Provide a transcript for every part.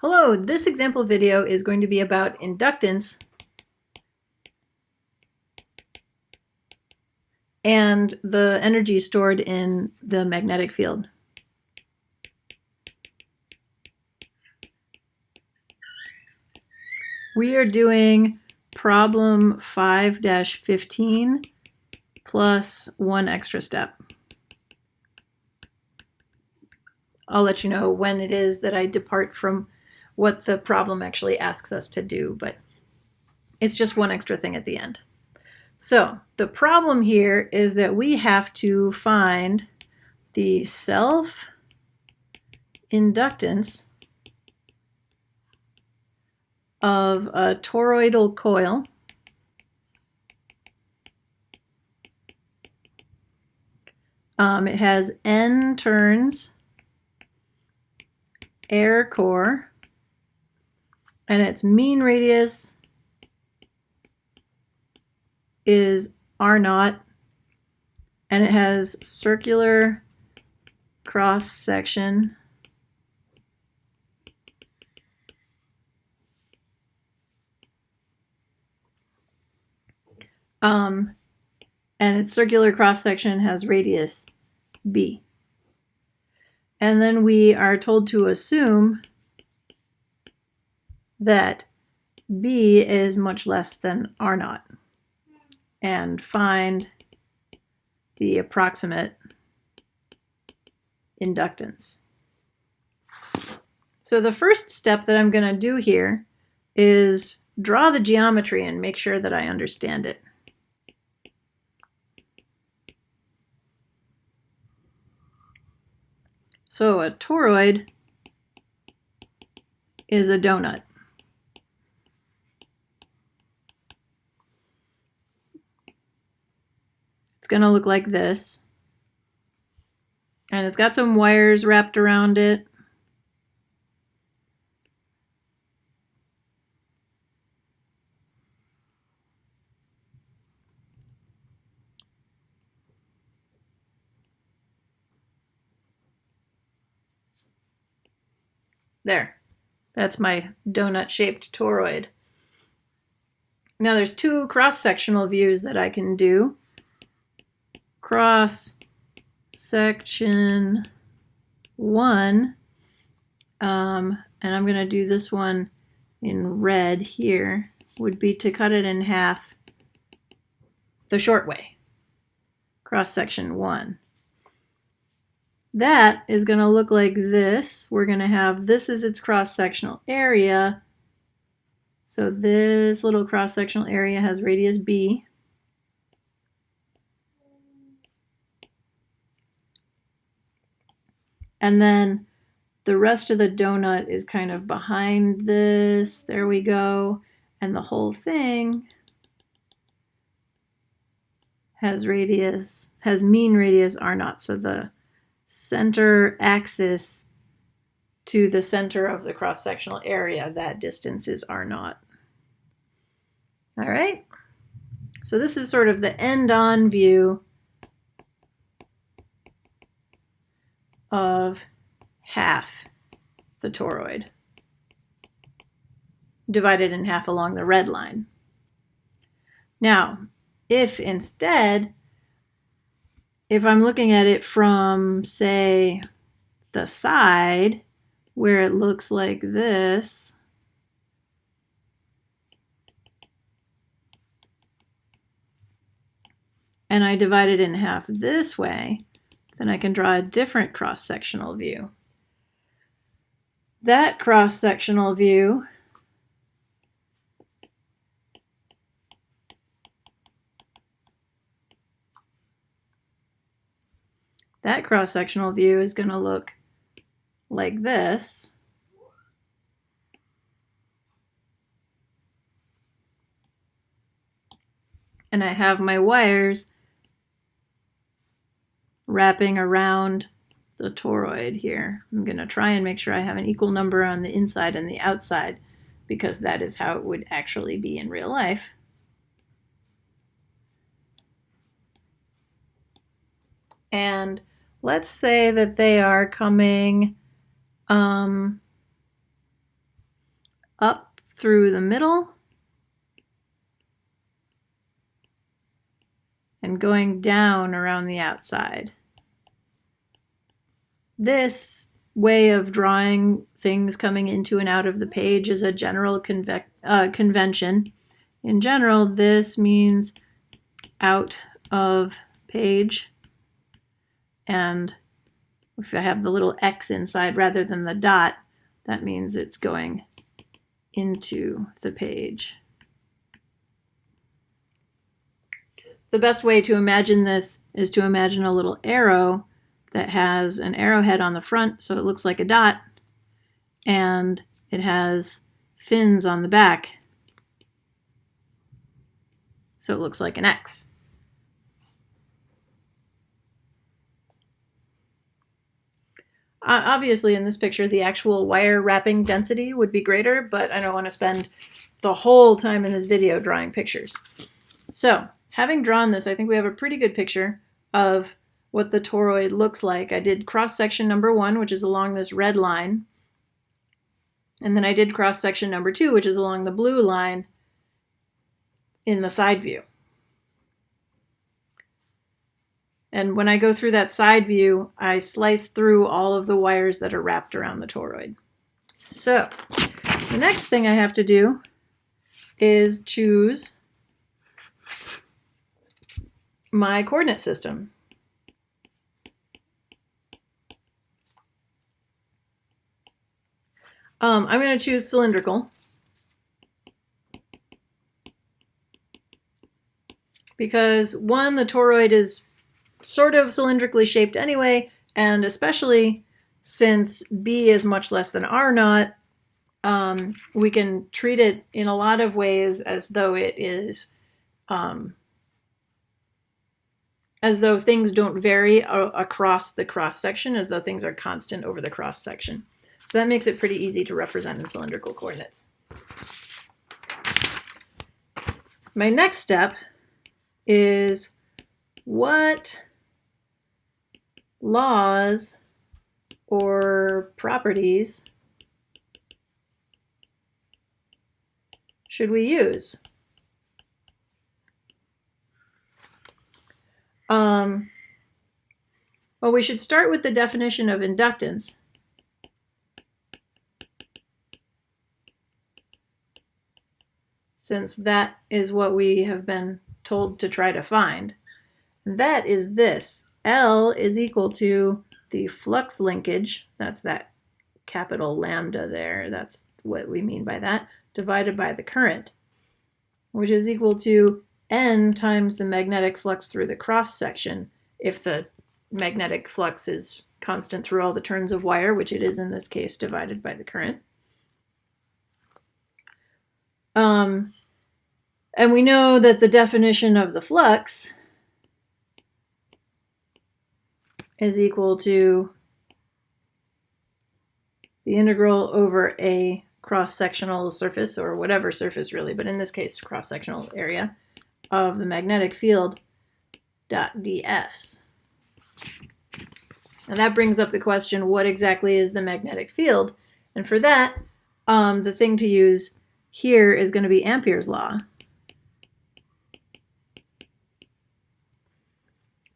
Hello, this example video is going to be about inductance and the energy stored in the magnetic field. We are doing problem 5-15 plus one extra step. I'll let you know when it is that I depart from what the problem actually asks us to do, but it's just one extra thing at the end. So the problem here is that we have to find the self-inductance of a toroidal coil it has N turns, air core, and its mean radius is R0, and it has circular cross section and its circular cross section has radius B. And then we are told to assume that B is much less than R0 and find the approximate inductance. So the first step that I'm going to do here is draw the geometry and make sure that I understand it. So a toroid is a donut. It's going to look like this. And it's got some wires wrapped around it. There, that's my donut-shaped toroid. Now there's two cross-sectional views that I can do. Cross-section 1, and I'm going to do this one in red here, would be to cut it in half the short way. Cross-section 1. That is going to look like this. We're going to have, this is its cross-sectional area. So this little cross-sectional area has radius B. And then the rest of the donut is kind of behind this. There we go. And the whole thing has radius, has mean radius R0. So the center axis to the center of the cross-sectional area, that distance is R0. All right, so this is sort of the end-on view of half the toroid, divided in half along the red line. Now, if instead, if I'm looking at it from, say, the side, where it looks like this, and I divide it in half this way, then I can draw a different cross-sectional view. That cross-sectional view is going to look like this. And I have my wires wrapping around the toroid here. I'm going to try and make sure I have an equal number on the inside and the outside, because that is how it would actually be in real life. And let's say that they are coming up through the middle and going down around the outside. This way of drawing things coming into and out of the page is a general convention. In general, this means out of page, and if I have the little X inside rather than the dot, that means it's going into the page. The best way to imagine this is to imagine a little arrow that has an arrowhead on the front, so it looks like a dot, and it has fins on the back, so it looks like an X. Obviously, in this picture, the actual wire wrapping density would be greater, but I don't want to spend the whole time in this video drawing pictures. So, having drawn this, I think we have a pretty good picture of what the toroid looks like. I did cross-section number 1, which is along this red line, and then I did cross-section number 2, which is along the blue line in the side view. And when I go through that side view, I slice through all of the wires that are wrapped around the toroid. So, the next thing I have to do is choose my coordinate system. I'm going to choose cylindrical because, one, the toroid is sort of cylindrically shaped anyway, and especially since B is much less than R naught, we can treat it in a lot of ways as though it is, as though things don't vary across the cross-section, as though things are constant over the cross-section. So that makes it pretty easy to represent in cylindrical coordinates. My next step is what laws or properties should we use? Well, we should start with the definition of inductance. Since that is what we have been told to try to find. That is this. L is equal to the flux linkage, that's that capital lambda there, that's what we mean by that, divided by the current, which is equal to N times the magnetic flux through the cross section, if the magnetic flux is constant through all the turns of wire, which it is in this case, divided by the current. And we know that the definition of the flux is equal to the integral over a cross-sectional surface, or whatever surface really, but in this case, cross-sectional area of the magnetic field dot ds. And that brings up the question, what exactly is the magnetic field? And for that, the thing to use here is going to be Ampere's law,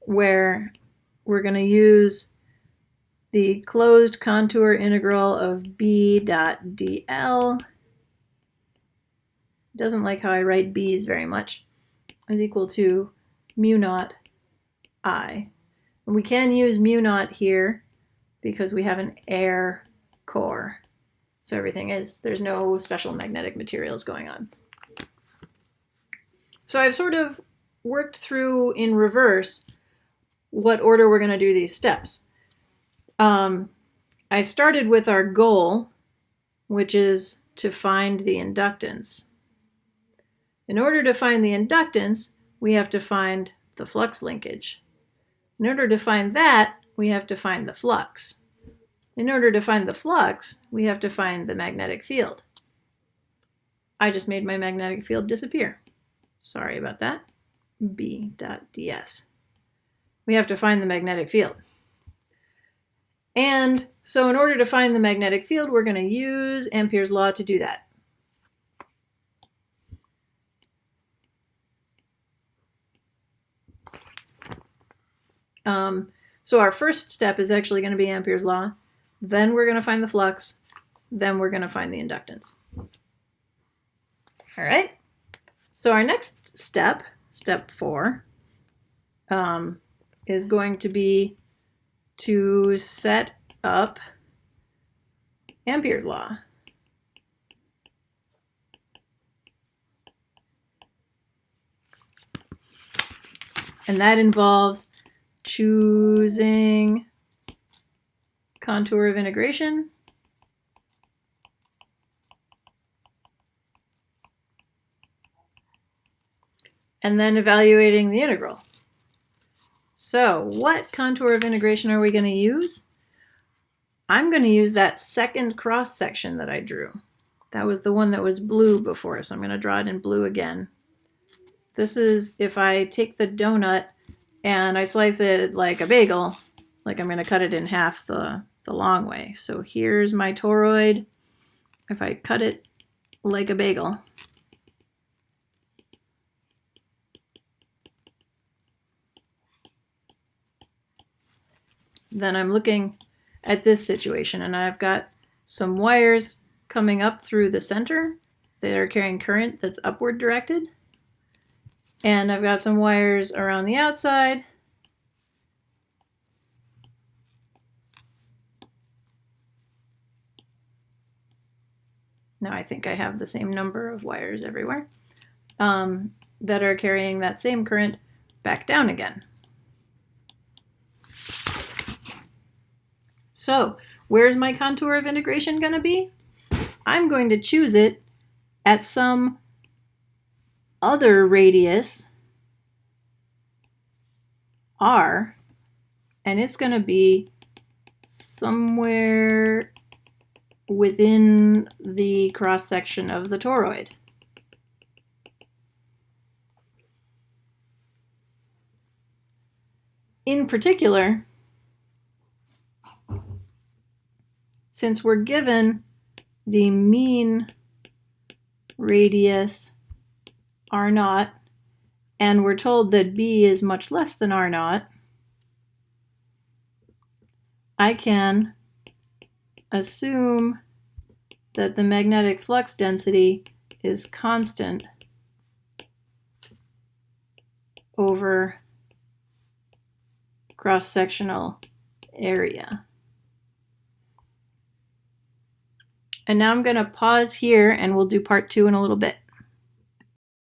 where we're going to use the closed contour integral of B dot dl. Doesn't like how I write B's very much, is equal to mu naught I. And we can use mu naught here because we have an air core. So everything is, there's no special magnetic materials going on. So I've sort of worked through in reverse what order we're going to do these steps. I started with our goal, which is to find the inductance. In order to find the inductance, we have to find the flux linkage. In order to find that, we have to find the flux. In order to find the flux, we have to find the magnetic field. I just made my magnetic field disappear. Sorry about that. B dot ds. We have to find the magnetic field. And so in order to find the magnetic field, we're going to use Ampere's law to do that. So our first step is actually going to be Ampere's law. Then we're going to find the flux. Then we're going to find the inductance. All right. So our next step, step 4, is going to be to set up Ampere's law. And that involves choosing contour of integration, and then evaluating the integral. So what contour of integration are we going to use? I'm going to use that second cross section that I drew. That was the one that was blue before, so I'm going to draw it in blue again. This is if I take the donut and I slice it like a bagel, like I'm going to cut it in half the long way. So here's my toroid. If I cut it like a bagel, then I'm looking at this situation, and I've got some wires coming up through the center that are carrying current that's upward directed. And I've got some wires around the outside. Now I think I have the same number of wires everywhere that are carrying that same current back down again. So where's my contour of integration going to be? I'm going to choose it at some other radius, r, and it's going to be somewhere within the cross section of the toroid. In particular, since we're given the mean radius r0, and we're told that b is much less than r0, I can assume that the magnetic flux density is constant over cross-sectional area. And now I'm going to pause here and we'll do part 2 in a little bit.